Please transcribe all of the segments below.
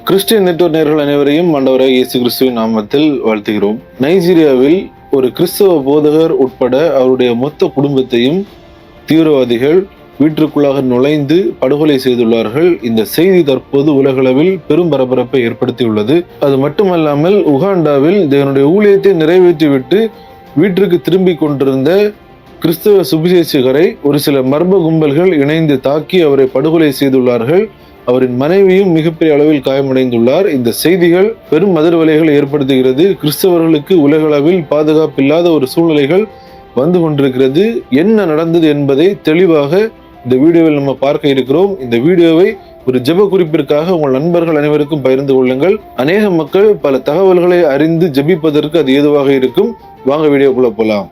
Christian network நேயர்கள் அனைவரையும் ஆண்டவராகிய இயேசு கிறிஸ்துவின் நாமத்தில் வாழ்த்துகிறோம். நைஜீரியாவில் ஒரு கிறிஸ்தவ போதகர் உட்பட அவருடைய மொத்த குடும்பத்தையும் தீவிரவாதிகள் வீட்டிற்குள்ளாக நுழைந்து படுகொலை செய்துள்ளார்கள். இந்த செய்தி தற்போது உலகளவில் பெரும் பரபரப்பை ஏற்படுத்தியுள்ளது. அது மட்டுமல்லாமல் உகாண்டாவில் தேவனுடைய ஊழியத்தை நிறைவேற்றிவிட்டு வீட்டிற்கு திரும்பி கொண்டிருந்த கிறிஸ்தவ சுவிசேஷகரை ஒரு சில மர்ம கும்பல்கள் இணைந்து தாக்கி அவரை படுகொலை செய்துள்ளார்கள். அவரின் மனைவியும் மிகப்பெரிய அளவில் காயமடைந்துள்ளார். இந்த செய்திகள் பெரும் அதிர்வலைகளை ஏற்படுத்துகிறது. கிறிஸ்தவர்களுக்கு உலகளவில் பாதுகாப்பில்லாத ஒரு சூழ்நிலைகள் வந்து கொண்டிருக்கிறது. என்ன நடந்தது என்பதை தெளிவாக இந்த வீடியோவில் நம்ம பார்க்க இருக்கிறோம். இந்த வீடியோவை ஒரு ஜெப குறிப்பிற்காக உங்கள் நண்பர்கள் அனைவருக்கும் பகிர்ந்து கொள்ளுங்கள். அநேக மக்கள் பல தகவல்களை அறிந்து ஜெபிப்பதற்கு அது ஏதுவாக இருக்கும். வாங்க வீடியோக்குள்ள போலாம்.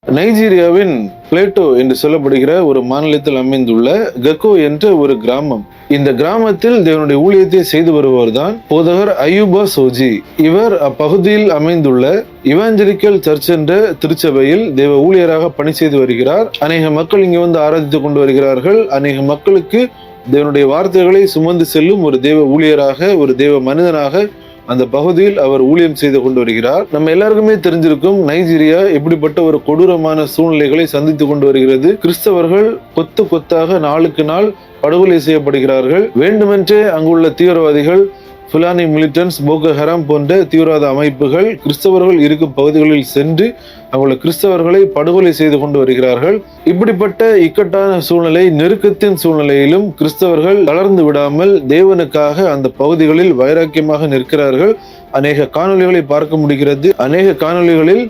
நைஜீரியாவின் பிளேட்டோ என்று சொல்லப்படுகிற ஒரு மாநிலத்தில் அமைந்துள்ள கக்கோ என்ற ஒரு கிராமம். இந்த கிராமத்தில் தேவனுடைய ஊழியத்தை செய்து வருபவர் தான் போதகர் அயூபா சோஜி. இவர் அப்பகுதியில் அமைந்துள்ள இவாஞ்சலிக்கல் சர்ச் என்ற திருச்சபையில் தேவ ஊழியராக பணி செய்து வருகிறார். அநேக மக்கள் இங்கே வந்து ஆராதித்துக் கொண்டு வருகிறார்கள். அநேக மக்களுக்கு தேவனுடைய வார்த்தைகளை சுமந்து செல்லும் ஒரு தேவ ஊழியராக, ஒரு தேவ மனிதனாக அந்த பகுதியில் அவர் ஊழியம் செய்து கொண்டு வருகிறார். நம்ம எல்லாருக்குமே தெரிஞ்சிருக்கும் நைஜீரியா எப்படிப்பட்ட ஒரு கொடூரமான சூழ்நிலைகளை சந்தித்து கொண்டு வருகிறது. கிறிஸ்தவர்கள் கொத்து கொத்தாக நாளுக்கு நாள் படுகொலை செய்யப்படுகிறார்கள். வேண்டுமென்றே அங்குள்ள தீவிரவாதிகள், ஃபுலானி மிலிட்டன்ஸ், போகோ ஹராம் போன்ற தீவிரவாத அமைப்புகள் கிறிஸ்தவர்கள் இருக்கும் பகுதிகளில் சென்று அங்குள்ள கிறிஸ்தவர்களை படுகொலை செய்து கொண்டு வருகிறார்கள். இப்படிப்பட்ட இக்கட்டான சூழ்நிலை, நெருக்கத்தின் சூழ்நிலையிலும் கிறிஸ்தவர்கள் தளர்ந்து விடாமல் தேவனுக்காக அந்த பகுதிகளில் வைராக்கியமாக நிற்கிறார்கள். அநேக காணொலிகளை பார்க்க முடிகிறது. அநேக காணொலிகளில்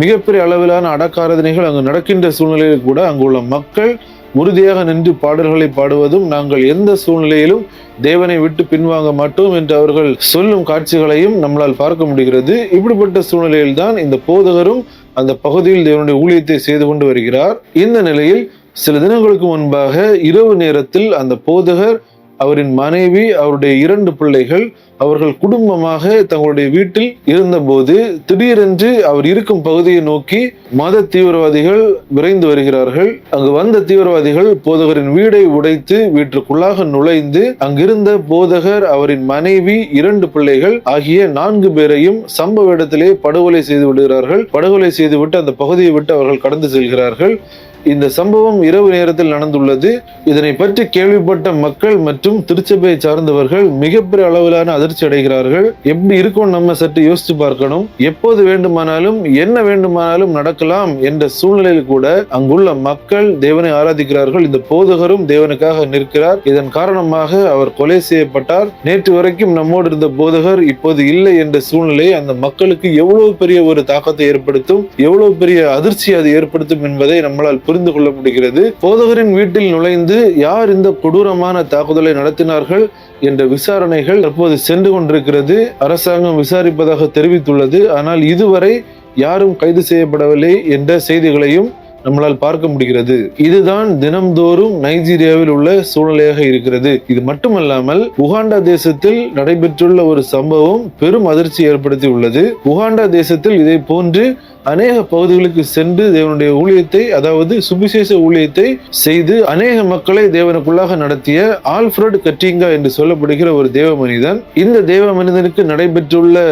மிகப்பெரிய அளவிலான அடக்காராதனைகள் அங்கு நடக்கின்ற சூழ்நிலையில் கூட அங்குள்ள மக்கள் உறுதியாக நின்று பாடல்களை பாடுவதும், நாங்கள் எந்த சூழ்நிலையிலும் தேவனை விட்டு பின்வாங்க மாட்டோம் என்று அவர்கள் சொல்லும் காட்சிகளையும் நம்மளால் பார்க்க முடிகிறது. இப்படிப்பட்ட சூழ்நிலையில் தான் இந்த போதகரும் அந்த பகுதியில் தேவனுடைய ஊழியத்தை செய்து கொண்டு வருகிறார். இந்த நிலையில் சில தினங்களுக்கு முன்பாக இரவு நேரத்தில் அந்த போதகர், அவரின் மனைவி, அவருடைய 2 பிள்ளைகள் அவர்கள் குடும்பமாக தங்களுடைய வீட்டில் இருந்தபோது திடீரென்று அவர் இருக்கும் பகுதியை நோக்கி மத தீவிரவாதிகள் விரைந்து வருகிறார்கள். அங்கு வந்த தீவிரவாதிகள் போதகரின் வீடை உடைத்து வீட்டிற்குள்ளாக நுழைந்து அங்கிருந்த போதகர், அவரின் மனைவி, 2 பிள்ளைகள் ஆகிய 4 பேரையும் சம்பவ இடத்திலே படுகொலை செய்து விடுகிறார்கள். படுகொலை செய்துவிட்டு அந்த பகுதியை விட்டு அவர்கள் கடந்து செல்கிறார்கள். இந்த சம்பவம் இரவு நேரத்தில் நடந்துள்ளது. இதனை பற்றி கேள்விப்பட்ட மக்கள் மற்றும் திருச்சபையை சார்ந்தவர்கள் மிகப்பெரிய அளவிலான அதிர்ச்சி அடைகிறார்கள். எப்படி இருக்கும் நம்ம சற்று யோசித்து பார்க்கணும். எப்போது வேண்டுமானாலும் என்ன வேண்டுமானாலும் நடக்கலாம் என்ற சூழ்நிலையில் கூட அங்குள்ள மக்கள் தேவனை ஆராதிக்கிறார்கள். இந்த போதகரும் தேவனுக்காக நிற்கிறார். இதன் காரணமாக அவர் கொலை செய்யப்பட்டார். நேற்று வரைக்கும் நம்மோடு இருந்த போதகர் இப்போது இல்லை என்ற சூழ்நிலை அந்த மக்களுக்கு எவ்வளவு பெரிய ஒரு தாக்கத்தை ஏற்படுத்தும், எவ்வளவு பெரிய அதிர்ச்சி அது ஏற்படுத்தும் என்பதை நம்மளால் புரிந்து கொள்ள முடிகிறது. போதகரின் வீட்டில் நுழைந்து யார் இந்த கொடூரமான தாக்குதலை நடத்தினார்கள் என்ற விசாரணைகள் தற்போது சென்று கொண்டிருக்கிறது. அரசாங்கம் விசாரிப்பதாக தெரிவித்துள்ளது. ஆனால் இதுவரை யாரும் கைது செய்யப்படவில்லை என்ற செய்திகளையும் நம்மளால் பார்க்க முடிகிறது. இதுதான் தினம்தோறும் நைஜீரியாவில் உள்ள சூழ்நிலையாக இருக்கிறது. இது மட்டுமல்லாமல் உகாண்டா தேசத்தில் நடைபெற்றுள்ள ஒரு சம்பவம் பெரும் அதிர்ச்சி ஏற்படுத்தி உள்ளது. உகாண்டா தேசத்தில் இதை போன்று அநேக பகுதிகளுக்கு சென்று தேவனுடைய ஊழியத்தை, அதாவது சுவிசேஷ ஊழியத்தை செய்து அநேக மக்களை தேவனுக்குள்ளாக நடத்திய ஆல்ஃபிரட் கட்டிங்கா என்று சொல்லப்படுகிற ஒரு தேவ மனிதன், இந்த தேவ மனிதனுக்கு நடைபெற்றுள்ள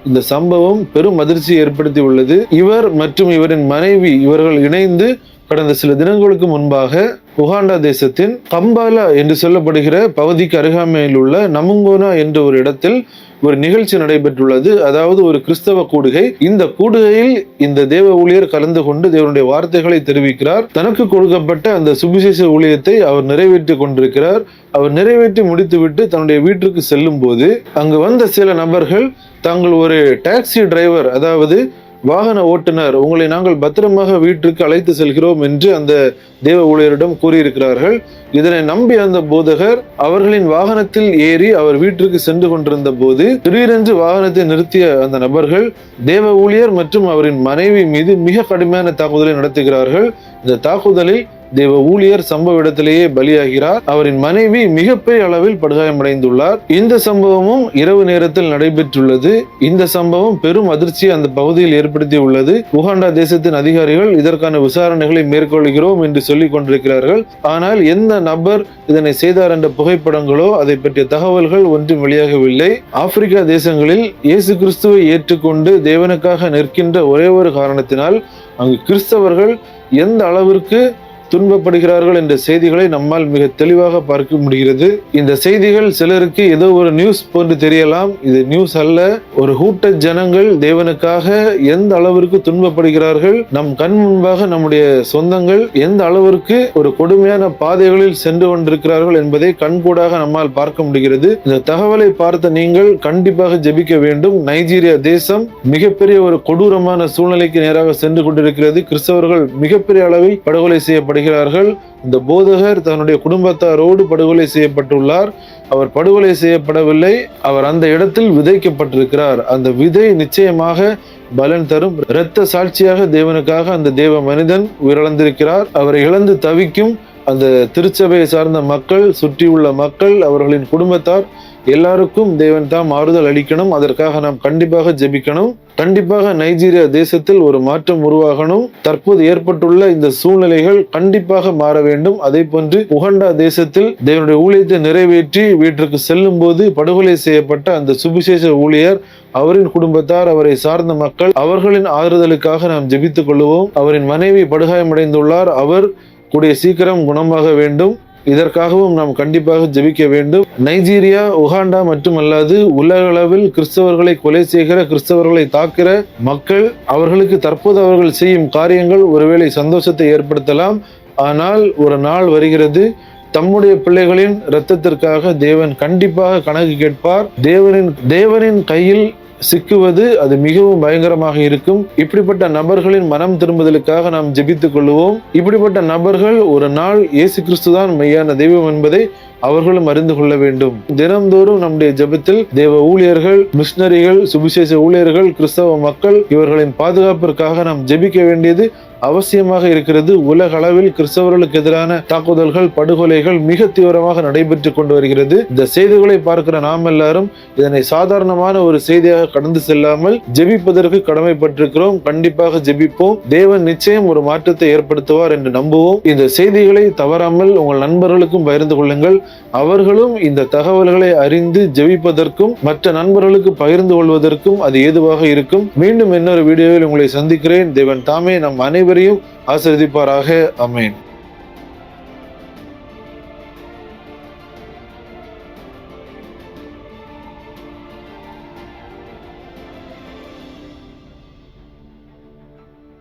இந்த சம்பவம் பெரும் அதிர்ச்சி ஏற்படுத்தி உள்ளது. இவர் மற்றும் இவரின் மனைவி இவர்கள் இணைந்து கடந்த சில தினங்களுக்கு முன்பாக உகாண்டா தேசத்தின் கம்பாலா என்று சொல்லப்படுகிற பகுதிக்கு அருகாமையில் உள்ள நமுங்கோனா என்ற ஒரு இடத்தில் ஒரு நிகழ்ச்சி நடைபெற்றுள்ளது. அதாவது ஒரு கிறிஸ்தவ கூடுகை. இந்த கூடுகையில் இந்த தேவ ஊழியர் கலந்து கொண்டு தேவனுடைய வார்த்தைகளை தெரிவிக்கிறார். தனக்கு கொடுக்கப்பட்ட அந்த சுவிசேஷ ஊழியத்தை அவர் நிறைவேற்றி கொண்டிருக்கிறார். அவர் நிறைவேற்றி முடித்துவிட்டு தன்னுடைய வீட்டிற்கு செல்லும் போது அங்கு வந்த சில நபர்கள் தாங்கள் ஒரு டாக்ஸி டிரைவர், அதாவது வாகன ஓட்டுநர், உங்களை நாங்கள் பத்திரமாக வீட்டிற்கு அழைத்து செல்கிறோம் என்று அந்த தேவ ஊழியரிடம் கூறியிருக்கிறார்கள். இதனை நம்பி அந்த போதகர் அவர்களின் வாகனத்தில் ஏறி அவர் வீட்டிற்கு சென்று கொண்டிருந்த போது திடீரென்று வாகனத்தை நிறுத்திய அந்த நபர்கள் தேவ ஊழியர் மற்றும் அவரின் மனைவி மீது மிக கடுமையான தாக்குதலை நடத்துகிறார்கள். இந்த தாக்குதலில் தேவ ஊழியர் சம்பவ இடத்திலேயே பலியாகிறார். அவரின் மனைவி மிகப்பெரிய அளவில் படுகாயமடைந்துள்ளார். இந்த சம்பவமும் இரவு நேரத்தில் நடைபெற்றுள்ளது. இந்த சம்பவம் பெரும் அதிர்ச்சியை அந்த பகுதியில் ஏற்படுத்தி உள்ளது. உகாண்டா தேசத்தின் அதிகாரிகள் இதற்கான விசாரணைகளை மேற்கொள்கிறோம் என்று சொல்லிக் கொண்டிருக்கிறார்கள். ஆனால் எந்த நபர் இதனை செய்தார் என்ற புகைப்படங்களோ அதை பற்றிய தகவல்கள் ஒன்றும் வெளியாகவில்லை. ஆப்பிரிக்கா தேசங்களில் இயேசு கிறிஸ்துவை ஏற்றுக்கொண்டு தேவனுக்காக நிற்கின்ற ஒரே ஒரு காரணத்தினால் அங்கு கிறிஸ்தவர்கள் எந்த அளவிற்கு துன்பப்படுகிறார்கள் என்ற செய்திகளை நம்மால் மிக தெளிவாக பார்க்க முடிகிறது. இந்த செய்திகள் சிலருக்கு ஏதோ ஒரு நியூஸ் போன்று தெரியலாம். இது நியூஸ் அல்ல. ஒரு கூட்ட ஜனங்கள் தேவனுக்காக எந்த அளவிற்கு துன்பப்படுகிறார்கள், நம் கண் முன்பாக நம்முடைய சொந்தங்கள் எந்த அளவிற்கு ஒரு கொடுமையான பாதைகளில் சென்று கொண்டிருக்கிறார்கள் என்பதை கண்கூடாக நம்மால் பார்க்க முடிகிறது. இந்த தகவலை பார்த்த நீங்கள் கண்டிப்பாக ஜெபிக்க வேண்டும். நைஜீரியா தேசம் மிகப்பெரிய ஒரு கொடூரமான சூழ்நிலைக்கு நேராக சென்று கொண்டிருக்கிறது. கிறிஸ்தவர்கள் மிகப்பெரிய அளவில் படுகொலை செய்யப்படுகிறார்கள். இந்த போதகர் தன்னுடைய குடும்பத்தாரோடு படுகொலை செய்யப்பட்டுள்ளார். அவர் படுகொலை செய்யப்படவில்லை, அவர் அந்த இடத்தில் விதைக்கப்பட்டிருக்கிறார். அந்த விதை நிச்சயமாக பலன் தரும். இரத்த சாட்சியாக தேவனுக்காக அந்த தேவ மனிதன் உயிரிழந்திருக்கிறார். அவரை இழந்து தவிக்கும் அந்த திருச்சபையை சார்ந்த மக்கள், சுற்றியுள்ள மக்கள், அவர்களின் குடும்பத்தார் எல்லாருக்கும் தேவன் தாம் ஆறுதல் அளிக்கணும். அதற்காக நாம் கண்டிப்பாக ஜெபிக்கணும். கண்டிப்பாக நைஜீரியா தேசத்தில் ஒரு மாற்றம் உருவாகணும். தற்போது ஏற்பட்டுள்ள இந்த சூழ்நிலைகள் கண்டிப்பாக மாற வேண்டும். அதே போன்று உகாண்டா தேசத்தில் தேவனுடைய ஊழியத்தை நிறைவேற்றி வீட்டிற்கு செல்லும் போது படுகொலை செய்யப்பட்ட அந்த சுவிசேஷ ஊழியர், அவரின் குடும்பத்தார், அவரை சார்ந்த மக்கள், அவர்களின் ஆறுதலுக்காக நாம் ஜெபித்துக் கொள்வோம். அவரின் மனைவி படுகாயமடைந்துள்ளார். அவர் கூடிய சீக்கிரம் குணமாக வேண்டும். இதற்காகவும் நாம் கண்டிப்பாக ஜெபிக்க வேண்டும். நைஜீரியா, உகாண்டா மட்டுமல்லாது உலக அளவில் கிறிஸ்தவர்களை கொலை செய்கிற, கிறிஸ்தவர்களை தாக்குகிற மக்கள், அவர்களுக்கு தற்போது அவர்கள் செய்யும் காரியங்கள் ஒருவேளை சந்தோஷத்தை ஏற்படுத்தலாம். ஆனால் ஒரு நாள் வருகிறது, தம்முடைய பிள்ளைகளின் இரத்தத்திற்காக தேவன் கண்டிப்பாக கணக்கு கேட்பார். தேவனின் கையில் சிக்குவது அது மிகவும் பயங்கரமாக இருக்கும். இப்படிப்பட்ட நபர்களின் மனம் திரும்புதலுக்காக நாம் ஜெபித்துக் கொள்வோம். இப்படிப்பட்ட நபர்கள் ஒரு நாள் இயேசு கிறிஸ்துதான் மெய்யான தெய்வம் என்பதை அவர்களும் அறிந்து கொள்ள வேண்டும். தினந்தோறும் நம்முடைய ஜெபத்தில் தேவ ஊழியர்கள், மிஷனரிகள், சுவிசேஷ ஊழியர்கள், கிறிஸ்தவ மக்கள் இவர்களின் பாதுகாப்பிற்காக நாம் ஜெபிக்க வேண்டியது அவசியமாக இருக்கிறது. உலக அளவில் கிறிஸ்தவர்களுக்கு எதிரான தாக்குதல்கள், படுகொலைகள் மிக தீவிரமாக நடைபெற்று கொண்டு வருகிறது. இந்த செய்திகளை பார்க்கிற நாம் எல்லாரும் இதனை சாதாரணமான ஒரு செய்தியாக கடந்து செல்லாமல் ஜெபிப்பதற்கு கடமைப்பட்டிருக்கிறோம். கண்டிப்பாக ஜெபிப்போம். தேவன் நிச்சயம் ஒரு மாற்றத்தை ஏற்படுத்துவார் என்று நம்புவோம். இந்த செய்திகளை தவறாமல் உங்கள் நண்பர்களுக்கும் பகிர்ந்து கொள்ளுங்கள். அவர்களும் இந்த தகவல்களை அறிந்து ஜெபிப்பதற்கும் மற்ற நண்பர்களுக்கு பகிர்ந்து கொள்வதற்கும் அது ஏதுவாக இருக்கும். மீண்டும் இன்னொரு வீடியோவில் உங்களை சந்திக்கிறேன். தேவன் தாமே நம் அனைவரையும் ஆசீர்வதிப்பாராக. ஆமென்.